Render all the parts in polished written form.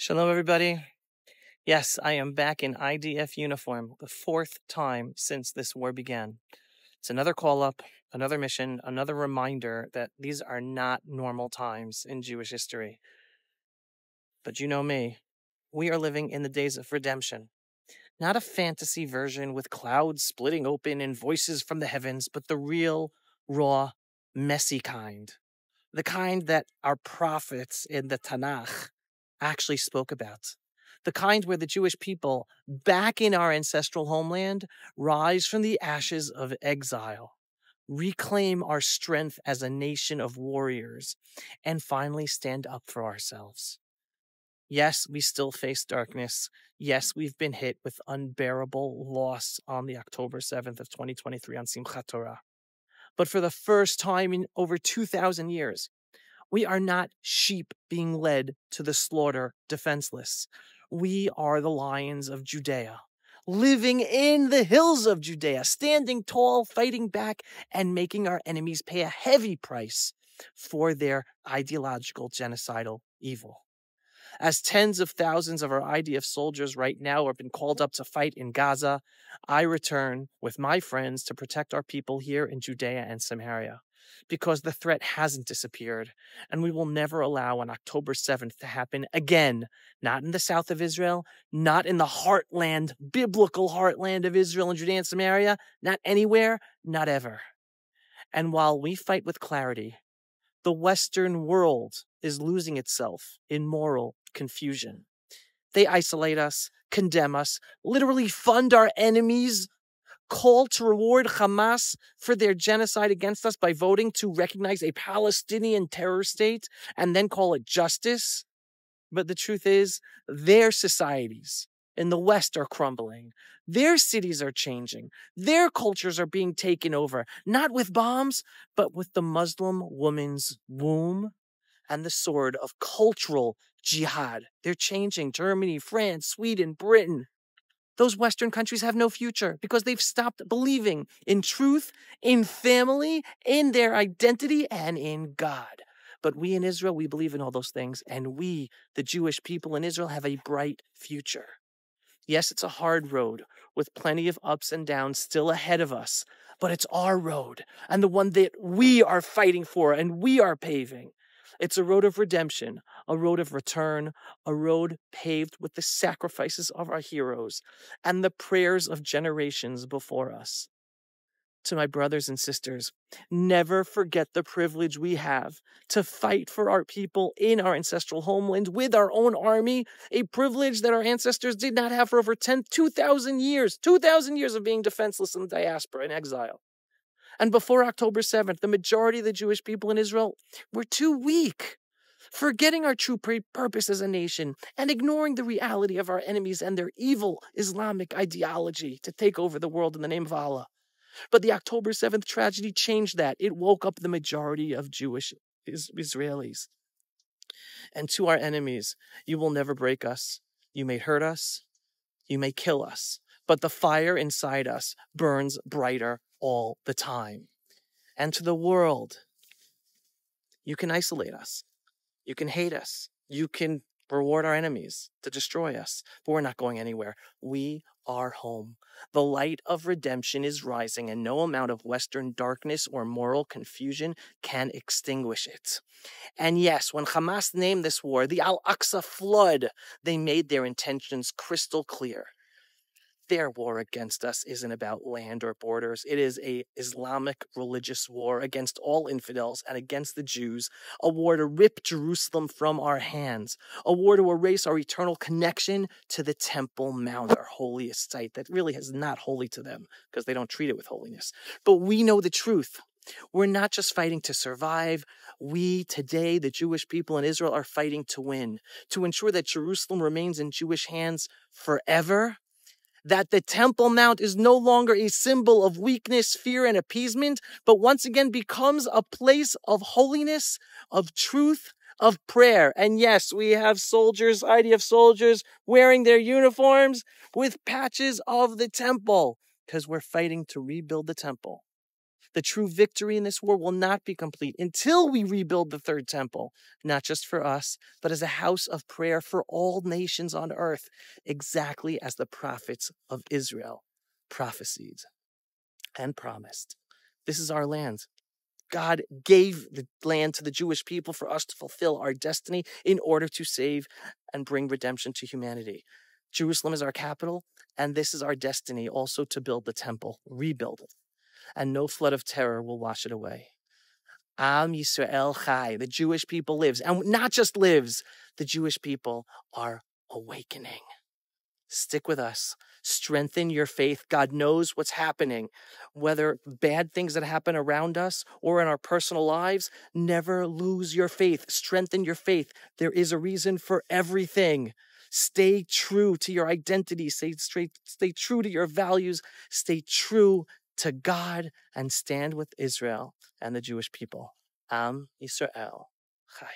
Shalom, everybody. Yes, I am back in IDF uniform, the fourth time since this war began. It's another call up, another mission, another reminder that these are not normal times in Jewish history. But you know me, we are living in the days of redemption. Not a fantasy version with clouds splitting open and voices from the heavens, but the real, raw, messy kind. The kind that our prophets in the Tanakh actually spoke about. The kind where the Jewish people, back in our ancestral homeland, rise from the ashes of exile, reclaim our strength as a nation of warriors, and finally stand up for ourselves. Yes, we still face darkness. Yes, we've been hit with unbearable loss on the October 7th of 2023 on Simchat Torah. But for the first time in over 2,000 years, we are not sheep being led to the slaughter defenseless. We are the lions of Judea, living in the hills of Judea, standing tall, fighting back, and making our enemies pay a heavy price for their ideological genocidal evil. As tens of thousands of our IDF soldiers right now have been called up to fight in Gaza, I return with my friends to protect our people here in Judea and Samaria, because the threat hasn't disappeared, and we will never allow on October 7th to happen again, not in the south of Israel, not in the heartland, biblical heartland of Israel and Judea and Samaria, not anywhere, not ever. And while we fight with clarity, the Western world is losing itself in moral confusion. They isolate us, condemn us, literally fund our enemies, call to reward Hamas for their genocide against us by voting to recognize a Palestinian terror state and then call it justice. But the truth is, their societies in the West are crumbling. Their cities are changing. Their cultures are being taken over, not with bombs, but with the Muslim woman's womb and the sword of cultural jihad. They're changing. Germany, France, Sweden, Britain. Those Western countries have no future because they've stopped believing in truth, in family, in their identity, and in God. But we in Israel, we believe in all those things, and we, the Jewish people in Israel, have a bright future. Yes, it's a hard road with plenty of ups and downs still ahead of us, but it's our road and the one that we are fighting for and we are paving. It's a road of redemption, a road of return, a road paved with the sacrifices of our heroes and the prayers of generations before us. To my brothers and sisters, never forget the privilege we have to fight for our people in our ancestral homeland with our own army, a privilege that our ancestors did not have for over 2,000 years, 2,000 years of being defenseless in the diaspora, in exile. And before October 7th, the majority of the Jewish people in Israel were too weak, forgetting our true purpose as a nation and ignoring the reality of our enemies and their evil Islamic ideology to take over the world in the name of Allah. But the October 7th tragedy changed that. It woke up the majority of Jewish Israelis. And to our enemies, you will never break us. You may hurt us. You may kill us. But the fire inside us burns brighter all the time. And to the world, you can isolate us. You can hate us. You can reward our enemies to destroy us. But we're not going anywhere. We are home. The light of redemption is rising, and no amount of Western darkness or moral confusion can extinguish it. And yes, when Hamas named this war the Al-Aqsa flood, they made their intentions crystal clear. Their war against us isn't about land or borders. It is an Islamic religious war against all infidels and against the Jews, a war to rip Jerusalem from our hands, a war to erase our eternal connection to the Temple Mount, our holiest site that really is not holy to them because they don't treat it with holiness. But we know the truth. We're not just fighting to survive. We today, the Jewish people in Israel, are fighting to win, to ensure that Jerusalem remains in Jewish hands forever, that the Temple Mount is no longer a symbol of weakness, fear, and appeasement, but once again becomes a place of holiness, of truth, of prayer. And yes, we have soldiers, IDF soldiers, wearing their uniforms with patches of the temple, because we're fighting to rebuild the temple. The true victory in this war will not be complete until we rebuild the third temple, not just for us, but as a house of prayer for all nations on earth, exactly as the prophets of Israel prophesied and promised. This is our land. God gave the land to the Jewish people for us to fulfill our destiny in order to save and bring redemption to humanity. Jerusalem is our capital, and this is our destiny also to build the temple, rebuild it, and no flood of terror will wash it away. Am Yisrael Chai, the Jewish people lives, and not just lives, the Jewish people are awakening. Stick with us. Strengthen your faith. God knows what's happening. Whether bad things that happen around us or in our personal lives, never lose your faith. Strengthen your faith. There is a reason for everything. Stay true to your identity. Stay true to your values. Stay true to God and stand with Israel and the Jewish people. Am Yisrael Chai.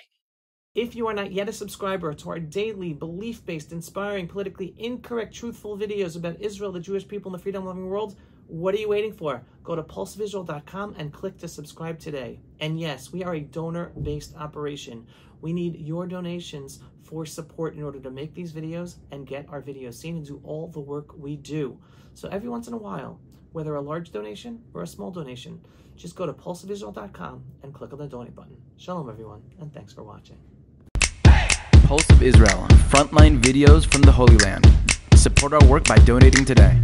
If you are not yet a subscriber to our daily, belief-based, inspiring, politically incorrect, truthful videos about Israel, the Jewish people, and the freedom-loving world, what are you waiting for? Go to pulsevisual.com and click to subscribe today. And yes, we are a donor-based operation. We need your donations for support in order to make these videos and get our videos seen and do all the work we do. So every once in a while, whether a large donation or a small donation, just go to pulsevisual.com and click on the donate button. Shalom, everyone, and thanks for watching. Pulse of Israel, frontline videos from the Holy Land. Support our work by donating today.